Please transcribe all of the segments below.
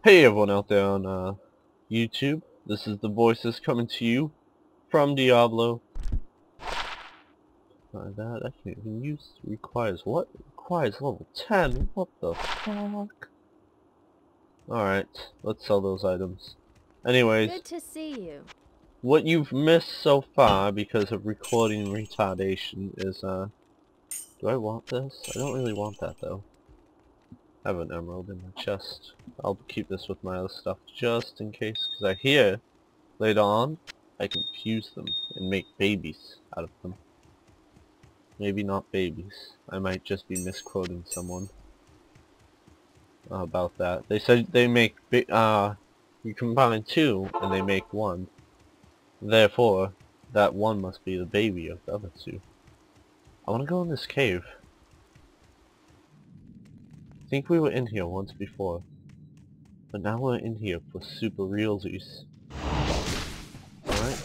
Hey everyone out there on YouTube, this is TheVoices coming to you from Diablo. That I can't even use. Requires what? Requires level 10? What the fuck? Alright, let's sell those items. Anyways, Good to see you. what you've missed so far because of recording retardation is, do I want this? I don't really want that though. I have an emerald in my chest. I'll keep this with my other stuff just in case, because I hear later on, I can fuse them and make babies out of them. Maybe not babies. I might just be misquoting someone about that. They said they make you combine two and they make one. Therefore, that one must be the baby of the other two. I want to go in this cave. I think we were in here once before. But now we're in here for super realsies. Alright?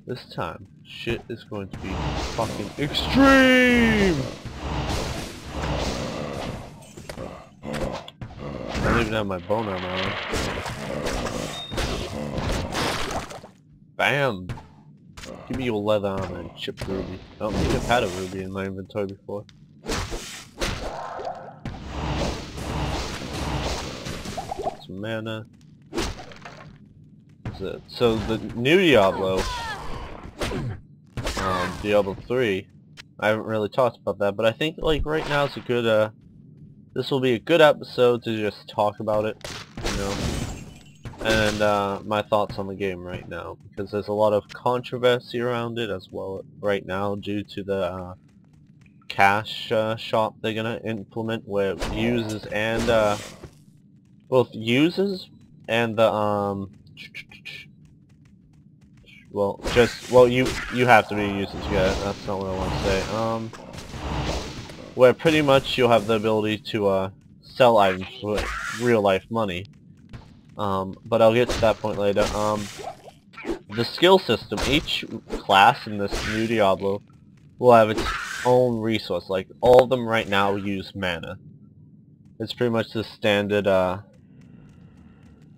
This time, shit is going to be fucking extreme! I don't even have my bone armor on. Bam! Give me your leather armor and chipped ruby. I don't think I've had a ruby in my inventory before. Get some mana. That's it. So the new Diablo, Diablo 3, I haven't really talked about that, but I think like right now is a good, this will be a good episode to just talk about it, you know, and my thoughts on the game right now, because there's a lot of controversy around it as well right now due to the cash shop they're gonna implement, where users and both users and the you have to be users, yeah, that's not what I want to say. Where pretty much you'll have the ability to sell items for real life money. But I'll get to that point later. The skill system, each class in this new Diablo will have its own resource. Like, all of them right now use mana. It's pretty much the standard,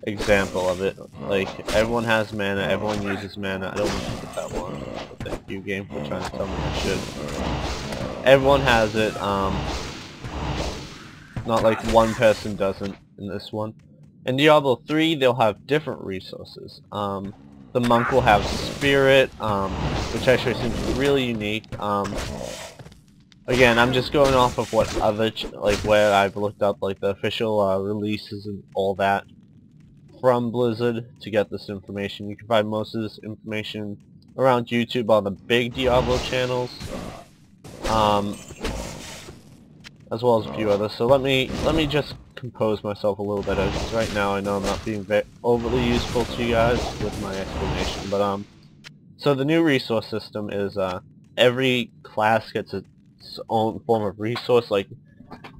example of it. Like, everyone has mana, everyone uses mana. I don't want to get that one. But thank you, game, for trying to tell me I should. Everyone has it, not like one person doesn't in this one. In Diablo 3, they'll have different resources. The monk will have spirit, which actually seems really unique. Again, I'm just going off of what other, like where I've looked up like the official releases and all that from Blizzard to get this information. You can find most of this information around YouTube on the big Diablo channels, as well as a few others. So let me just compose myself a little bit, because right now I know I'm not being very overly useful to you guys with my explanation. But so the new resource system is every class gets its own form of resource. Like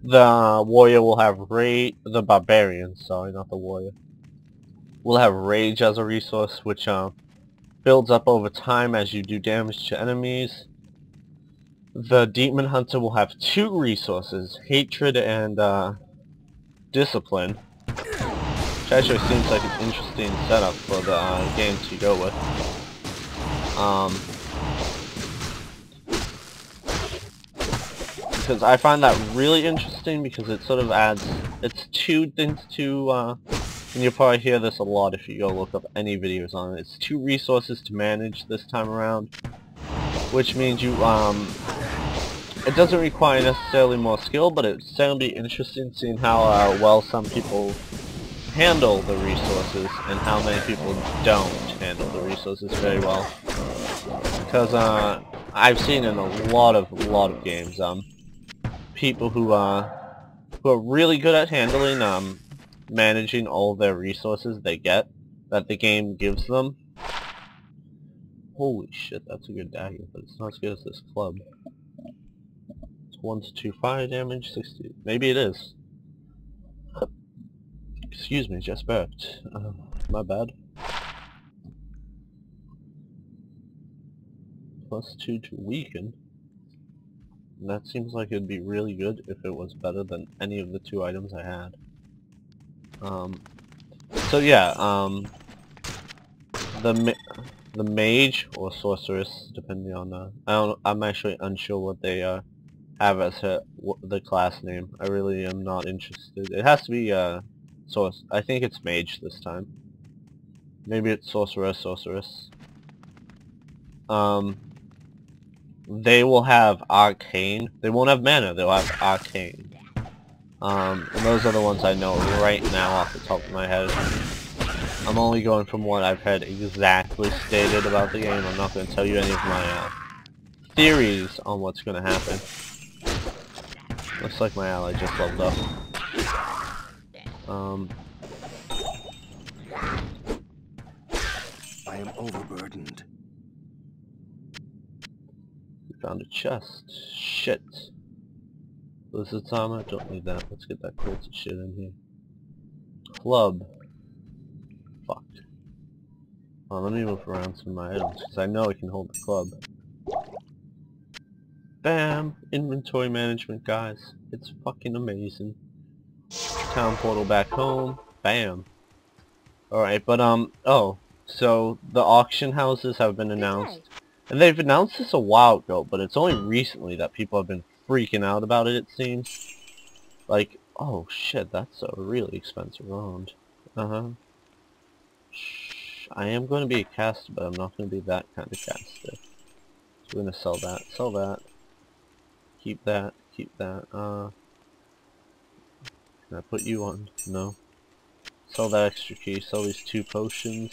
the warrior will have the barbarian, sorry, not the warrior, will have rage as a resource, which builds up over time as you do damage to enemies. The demon hunter will have two resources, hatred and discipline, which actually seems like an interesting setup for the game to go with. Because I find that really interesting, because it sort of adds, it's two things to, and you'll probably hear this a lot if you go look up any videos on it, it's two resources to manage this time around, which means you, it doesn't require necessarily more skill, but it's certainly interesting seeing how well some people handle the resources and how many people don't handle the resources very well. Because I've seen in a lot of games people who are really good at handling managing all their resources they get that the game gives them. Holy shit, that's a good dagger, but it's not as good as this club. 1 to 2 fire damage, 60. Maybe it is. Excuse me, just burped. My bad. +2 to weaken. And that seems like it'd be really good if it was better than any of the two items I had. So yeah, the mage or sorceress, depending on I'm actually unsure what they have as the class name. I really am not interested. It has to be I think it's mage this time. Maybe it's sorceress. Um, they will have arcane. They won't have mana. They'll have arcane. And those are the ones I know right now off the top of my head. I'm only going from what I've heard exactly stated about the game. I'm not going to tell you any of my theories on what's going to happen. Looks like my ally just leveled up. I am overburdened. We found a chest. Shit. Blizzard's armor? Don't need that. Let's get that quilted shit in here. Club. Fuck. Oh, let me move around some of my items, because I know I can hold the club. Bam! Inventory management, guys. It's fucking amazing. Town portal back home. Bam. Alright, but oh. So, the auction houses have been announced. And they've announced this a while ago, but it's only recently that people have been freaking out about it seems. Like, oh shit, that's a really expensive round. I am going to be a caster, but I'm not going to be that kind of caster. So we're going to sell that, keep that, can I put you on? No. Sell that extra key, sell these 2 potions,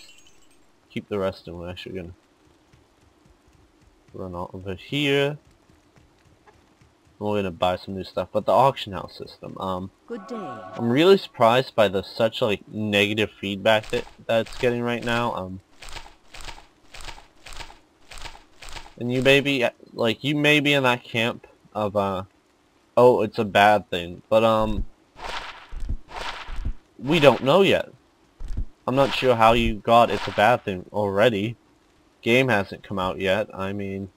keep the rest, and we're actually going to run all over here. We're going to buy some new stuff, but the auction house system, Good day. I'm really surprised by the such like negative feedback that it's getting right now. And you may be in that camp of oh, it's a bad thing, but we don't know yet. I'm not sure how you got it's a bad thing already. Game hasn't come out yet. I mean,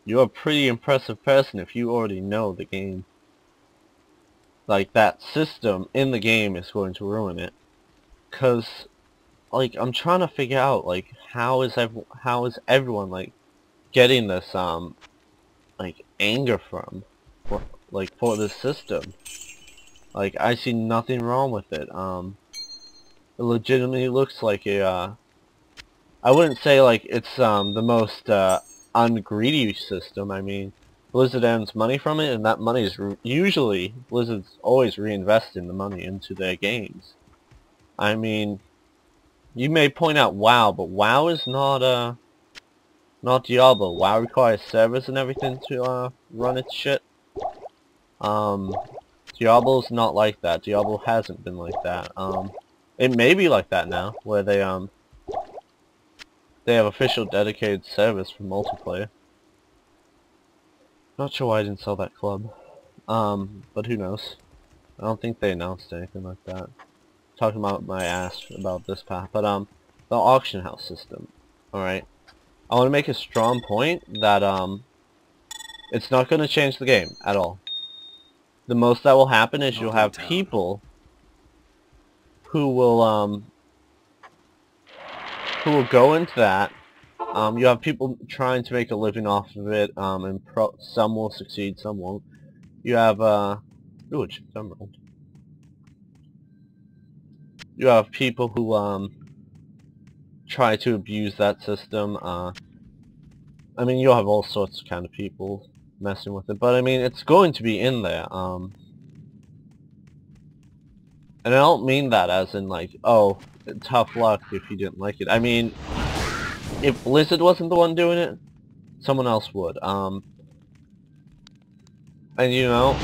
you're a pretty impressive person if you already know the game. Like, that system in the game is going to ruin it. 'Cause, like, I'm trying to figure out, like, how is everyone, like, getting this, like, anger from, for this system. Like, I see nothing wrong with it. It legitimately looks like a, I wouldn't say, like, it's, the most, ungreedy system. I mean, Blizzard earns money from it, and that money is usually, Blizzard's always reinvesting the money into their games. I mean, you may point out WoW, but WoW is not Diablo. WoW requires servers and everything to, run its shit. Diablo's not like that. Diablo hasn't been like that. It may be like that now, where they have official dedicated servers for multiplayer. Not sure why I didn't sell that club. But who knows? I don't think they announced anything like that. Talking about my ass about this path, but the auction house system. Alright. I want to make a strong point that it's not going to change the game at all. The most that will happen is you'll have people who will go into that. You have people trying to make a living off of it, and some will succeed, some won't. You have ooh, it's emerald. You have people who try to abuse that system. I mean, you'll have all sorts of kind of people messing with it, but I mean, it's going to be in there. And I don't mean that as in like, oh, tough luck if you didn't like it. I mean, if Blizzard wasn't the one doing it, someone else would. And you know,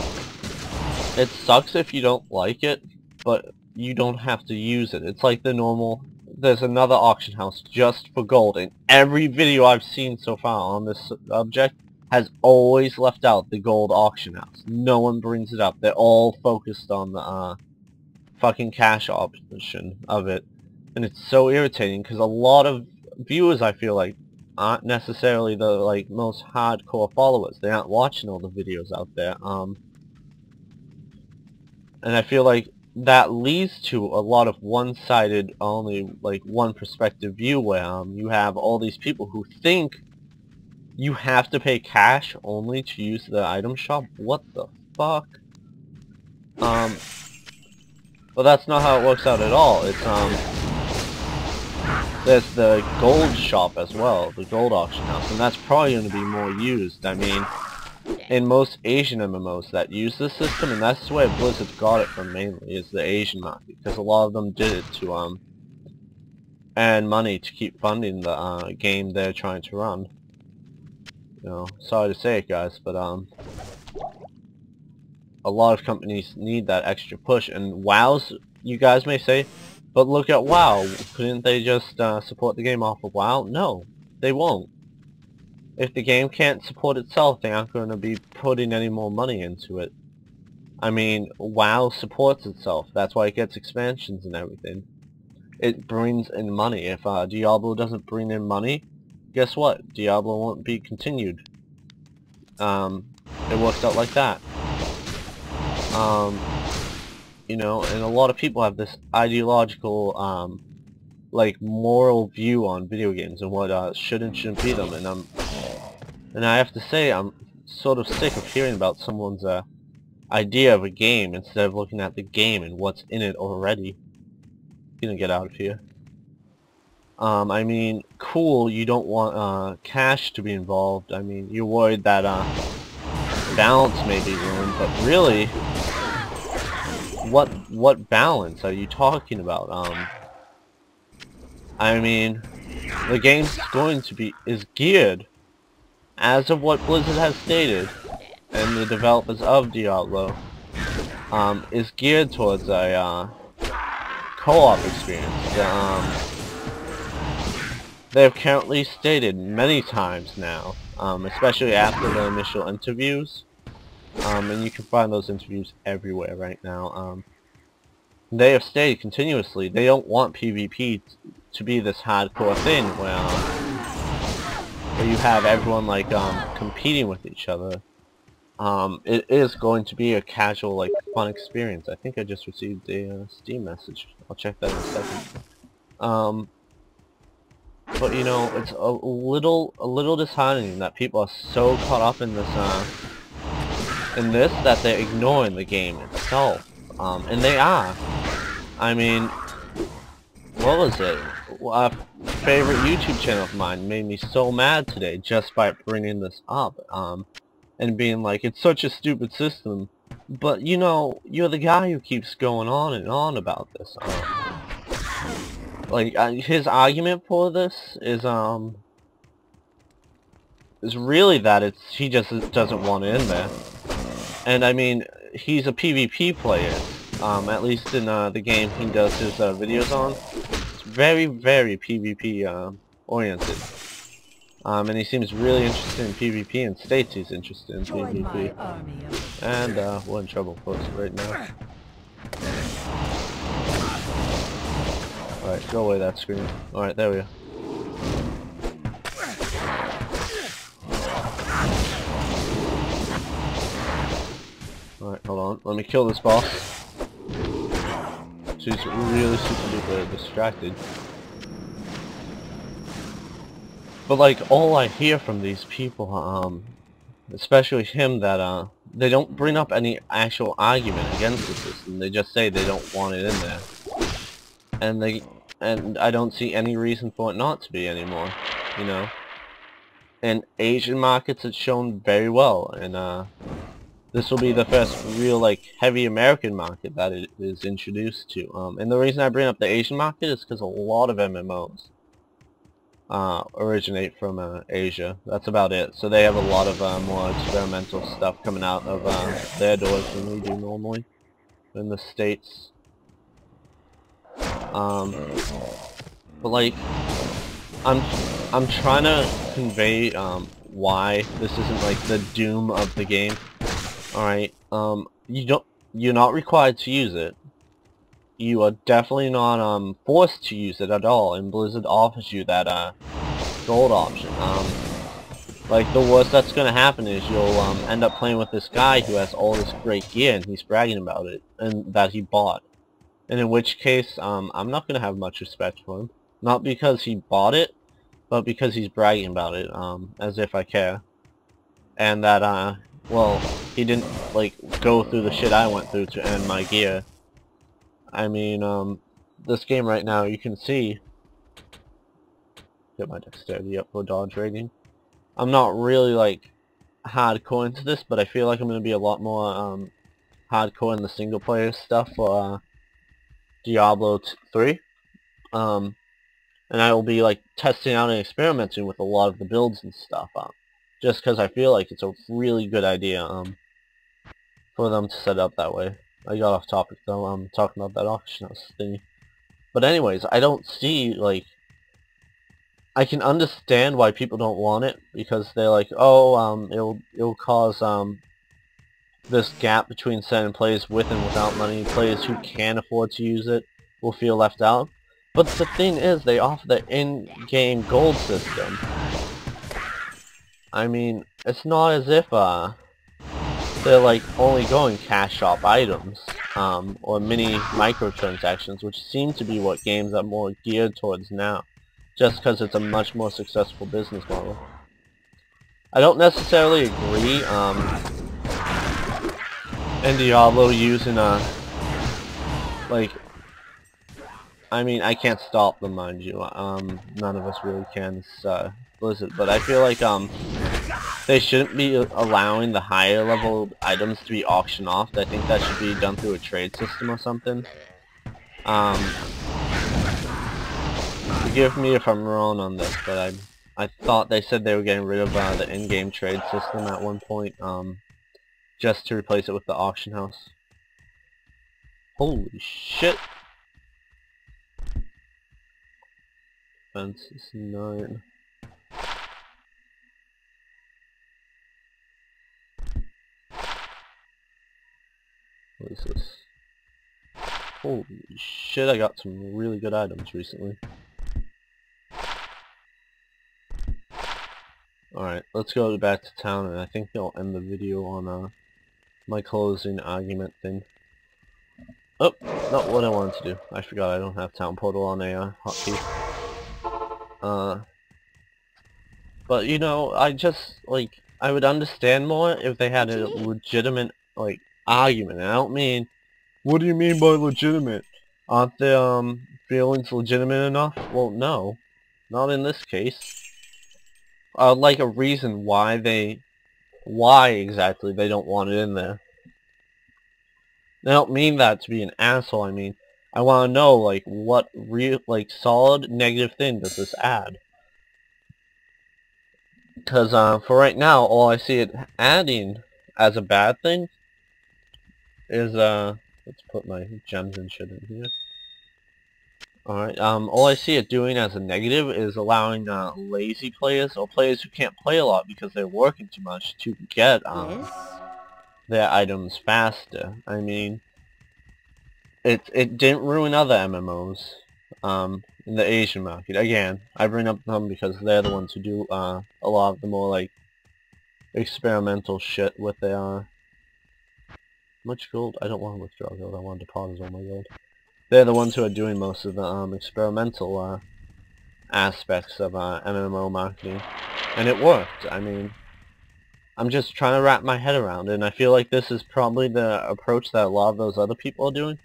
it sucks if you don't like it, but you don't have to use it. It's like the normal, there's another auction house just for gold, and every video I've seen so far on this subject has always left out the gold auction house. No one brings it up. They're all focused on the fucking cash option of it, and it's so irritating because a lot of viewers, I feel like, aren't necessarily the like most hardcore followers. They aren't watching all the videos out there. And I feel like that leads to a lot of one-sided, only like one perspective view where you have all these people who think you have to pay cash only to use the item shop. What the fuck? Well, that's not how it works out at all. It's there's the gold shop as well, the gold auction house, and that's probably going to be more used. I mean, in most Asian MMOs that use this system, and that's where Blizzard got it from mainly, is the Asian market, because a lot of them did it to earn money to keep funding the game they're trying to run. You know, sorry to say it, guys, but a lot of companies need that extra push, and WoW's, you guys may say, but look at WoW, couldn't they just support the game off of WoW? No, they won't. If the game can't support itself, they aren't going to be putting any more money into it. I mean, WoW supports itself, that's why it gets expansions and everything. It brings in money. If Diablo doesn't bring in money, guess what? Diablo won't be continued. It works out like that. You know, and a lot of people have this ideological, like, moral view on video games and what should and shouldn't be them, and I have to say, I'm sort of sick of hearing about someone's idea of a game instead of looking at the game and what's in it already. I'm gonna get out of here. I mean, cool, you don't want cash to be involved. I mean, you're worried that balance may be ruined, but really, what balance are you talking about? I mean, the game's is geared, as of what Blizzard has stated, and the developers of Diablo, is geared towards a co-op experience. They've currently stated many times now, especially after the initial interviews, and you can find those interviews everywhere right now. They have stated continuously they don't want PvP to be this hardcore thing where you have everyone like competing with each other. It is going to be a casual, like, fun experience. I think I just received a Steam message. I'll check that in a second. But you know, it's a little disheartening that people are so caught up in this that they're ignoring the game itself. And they are. I mean, what was it? A favorite YouTube channel of mine made me so mad today just by bringing this up, and being like, it's such a stupid system, but you know, you're the guy who keeps going on and on about this. Like, his argument for this is really that he just doesn't want it in there. And I mean, he's a PvP player, at least in the game he does his videos on. It's very, very PvP oriented. And he seems really interested in PvP and states he's interested in PvP. And we're in trouble, folks, right now. Alright, go away that screen. Alright, there we go. Alright, hold on. Let me kill this boss. She's really super duper distracted. But like, all I hear from these people, especially him, that they don't bring up any actual argument against the system. They just say they don't want it in there. And I don't see any reason for it not to be anymore, you know. In Asian markets it's shown very well, and this will be the first real, like, heavy American market that it is introduced to. And the reason I bring up the Asian market is because a lot of MMOs originate from Asia. That's about it. So they have a lot of more experimental stuff coming out of their doors than we do normally in the States. But like, I'm trying to convey why this isn't like the doom of the game. Alright, you're not required to use it. You are definitely not forced to use it at all, and Blizzard offers you that gold option. Like, the worst that's gonna happen is you'll end up playing with this guy who has all this great gear and he's bragging about it, and that he bought. And in which case, I'm not gonna have much respect for him. Not because he bought it, but because he's bragging about it, as if I care. And that, well, he didn't, like, go through the shit I went through to earn my gear. I mean, this game right now, you can see, get my dexterity up for dodge rating. I'm not really, like, hardcore into this, but I feel like I'm going to be a lot more, hardcore in the single player stuff for, Diablo 3. And I will be, like, testing out and experimenting with a lot of the builds and stuff, just because I feel like it's a really good idea, for them to set up that way. I got off topic though, I'm talking about that auction house thingy. But anyways, I don't see, like, I can understand why people don't want it, because they're like, oh, it'll cause, this gap between certain players with and without money. Players who can afford to use it will feel left out. But the thing is, they offer the in-game gold system. I mean, it's not as if, they're like only going cash shop items, or mini microtransactions, which seem to be what games are more geared towards now, just because it's a much more successful business model. I don't necessarily agree, in Diablo using like, I mean, I can't stop them, mind you, none of us really can, Blizzard, but I feel like, they shouldn't be allowing the higher level items to be auctioned off. I think that should be done through a trade system or something. Forgive me if I'm wrong on this, but I thought they said they were getting rid of the in-game trade system at one point, just to replace it with the auction house. Holy shit! Fence is 9. What is this? Holy shit, I got some really good items recently. Alright, let's go back to town, and I think they'll end the video on my closing argument thing. Oh, not what I wanted to do. I forgot I don't have town portal on a hotkey. But you know, I just, like, I would understand more if they had a legitimate, like, argument. And I don't mean, what do you mean by legitimate? Aren't their feelings legitimate enough? Well, no, not in this case. Like a reason why exactly they don't want it in there. I don't mean that to be an asshole. I mean, I want to know, like, what real, like, solid negative thing does this add? Because for right now, all I see it adding as a bad thing is let's put my gems and shit in here. Alright, all I see it doing as a negative is allowing lazy players, or players who can't play a lot because they're working too much, to get their items faster. I mean, it didn't ruin other MMOs in the Asian market. Again, I bring up them because they're the ones who do a lot of the more, like, experimental shit with their much gold. I don't want to withdraw gold, I want to deposit all my gold. They're the ones who are doing most of the experimental aspects of MMO marketing, and it worked. I mean, I'm just trying to wrap my head around it, and I feel like this is probably the approach that a lot of those other people are doing.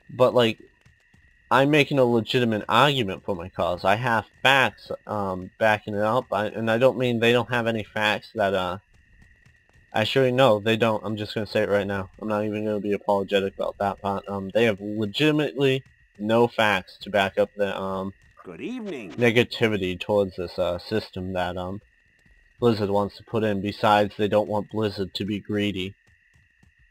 But, like, I'm making a legitimate argument for my cause. I have facts backing it up, and I don't mean they don't have any facts that actually, no, they don't. I'm just going to say it right now. I'm not even going to be apologetic about that part. They have legitimately no facts to back up the Good evening. Negativity towards this system that Blizzard wants to put in. Besides, they don't want Blizzard to be greedy.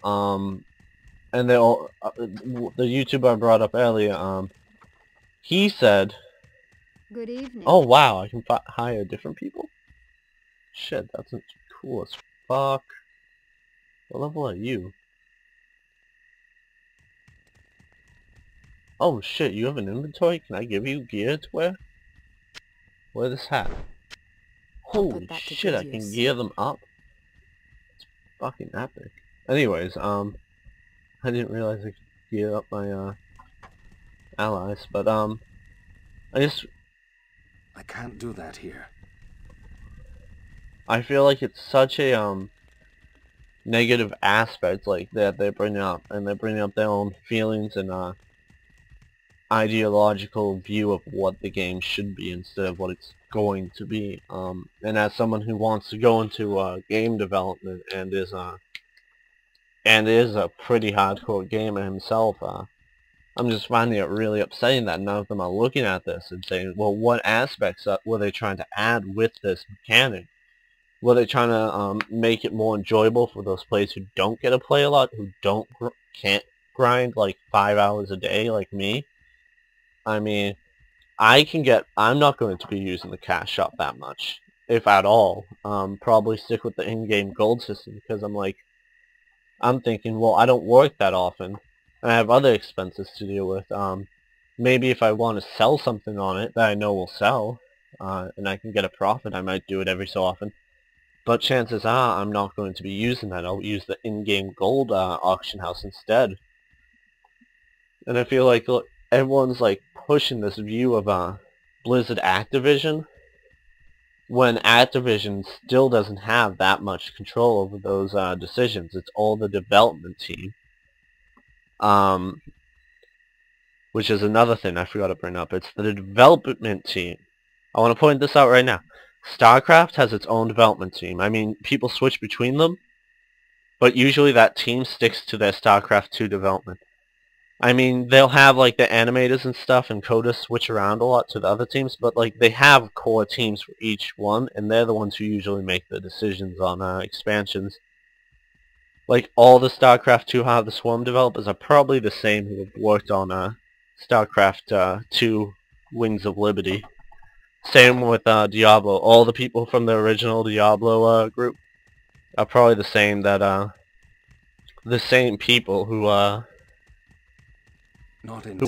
And they all, the YouTuber I brought up earlier, he said, Good evening. oh wow, I can hire different people? Shit, that's cool as fuck. What level are you? Oh shit, you have an inventory? Can I give you gear to wear? Wear this hat. Holy shit, I can gear them up? It's fucking epic. Anyways, I didn't realize I could gear up my, allies, but, I can't do that here. I feel like it's such a, negative aspect, like, that they're bringing up, and they're bringing up their own feelings and, ideological view of what the game should be instead of what it's going to be. And as someone who wants to go into game development and is a pretty hardcore gamer himself, I'm just finding it really upsetting that none of them are looking at this and saying, well, what aspects were they trying to add with this mechanic? Were they trying to make it more enjoyable for those players who don't get to play a lot, who can't grind like 5 hours a day like me? I mean, I'm not going to be using the cash shop that much, if at all. Probably stick with the in-game gold system because I'm thinking, well, I don't work that often, and I have other expenses to deal with. Maybe if I want to sell something on it that I know will sell, and I can get a profit, I might do it every so often. But chances are I'm not going to be using that. I'll use the in-game gold auction house instead. And I feel like, look, everyone's like pushing this view of Blizzard Activision when Activision still doesn't have that much control over those decisions. It's all the development team. Which is another thing I forgot to bring up. It's the development team. I want to point this out right now. StarCraft has its own development team. I mean, people switch between them, but usually that team sticks to their StarCraft 2 development. I mean, they'll have, like, the animators and stuff and coders switch around a lot to the other teams, but, like, they have core teams for each one, and they're the ones who usually make the decisions on expansions. Like, all the StarCraft 2 Heart of the Swarm developers are probably the same who have worked on StarCraft 2 Wings of Liberty. Same with Diablo. All the people from the original Diablo group are probably the same the same people who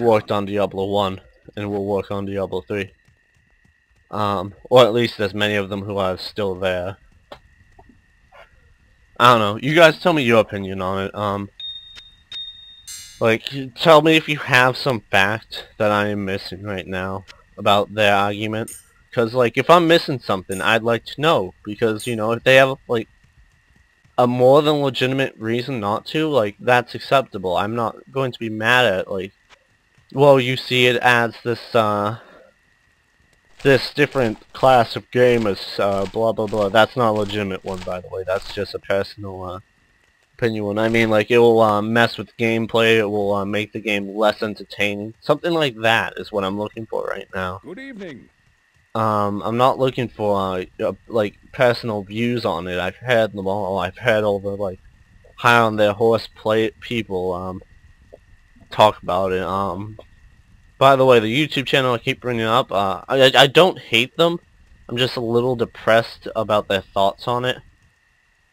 worked on Diablo 1 and will work on Diablo 3. Or at least there's many of them who are still there. I don't know. You guys tell me your opinion on it. Like, tell me if you have some fact that I am missing right now about their argument. Because, like, if I'm missing something, I'd like to know. Because, you know, if they have, like, a more than legitimate reason not to, like, that's acceptable. I'm not going to be mad at, like, well, you see, it adds this, this different class of gamers, blah, blah, blah. That's not a legitimate one, by the way. That's just a personal, opinion one. I mean, like, it will, mess with gameplay. It will, make the game less entertaining. Something like that is what I'm looking for right now. Good evening. I'm not looking for, like, personal views on it. I've heard them all. I've heard all the, like, high on their horse people, talk about it. By the way, the YouTube channel I keep bringing up, I don't hate them. I'm just a little depressed about their thoughts on it.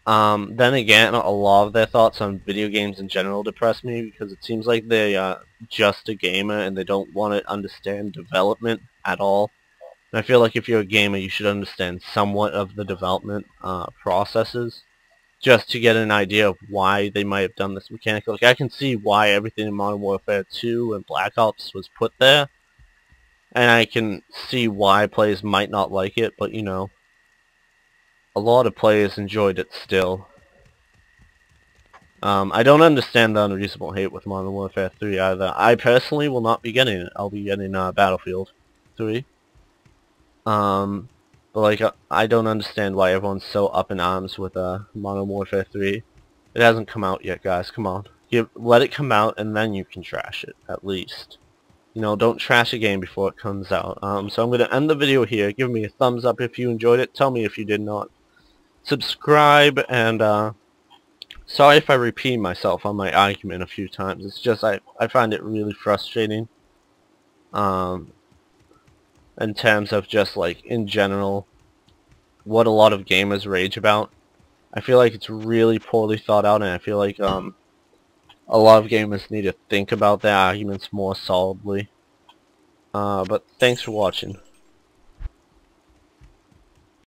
Then again, a lot of their thoughts on video games in general depress me because it seems like they're just a gamer and they don't want to understand development at all. And I feel like if you're a gamer, you should understand somewhat of the development processes just to get an idea of why they might have done this mechanic. Like, I can see why everything in Modern Warfare 2 and Black Ops was put there, and I can see why players might not like it, but, you know, a lot of players enjoyed it still. I don't understand the unreasonable hate with Modern Warfare 3 either. I personally will not be getting it. I'll be getting Battlefield 3. But, like, I don't understand why everyone's so up in arms with Modern Warfare 3. It hasn't come out yet, guys. Come on. Let it come out, and then you can trash it, at least. You know, don't trash a game before it comes out. So I'm going to end the video here. Give me a thumbs up if you enjoyed it. Tell me if you did not. Subscribe, and, sorry if I repeat myself on my argument a few times. It's just, I find it really frustrating. In terms of just, like, in general, what a lot of gamers rage about. I feel like it's really poorly thought out, and I feel like, a lot of gamers need to think about their arguments more solidly. But thanks for watching.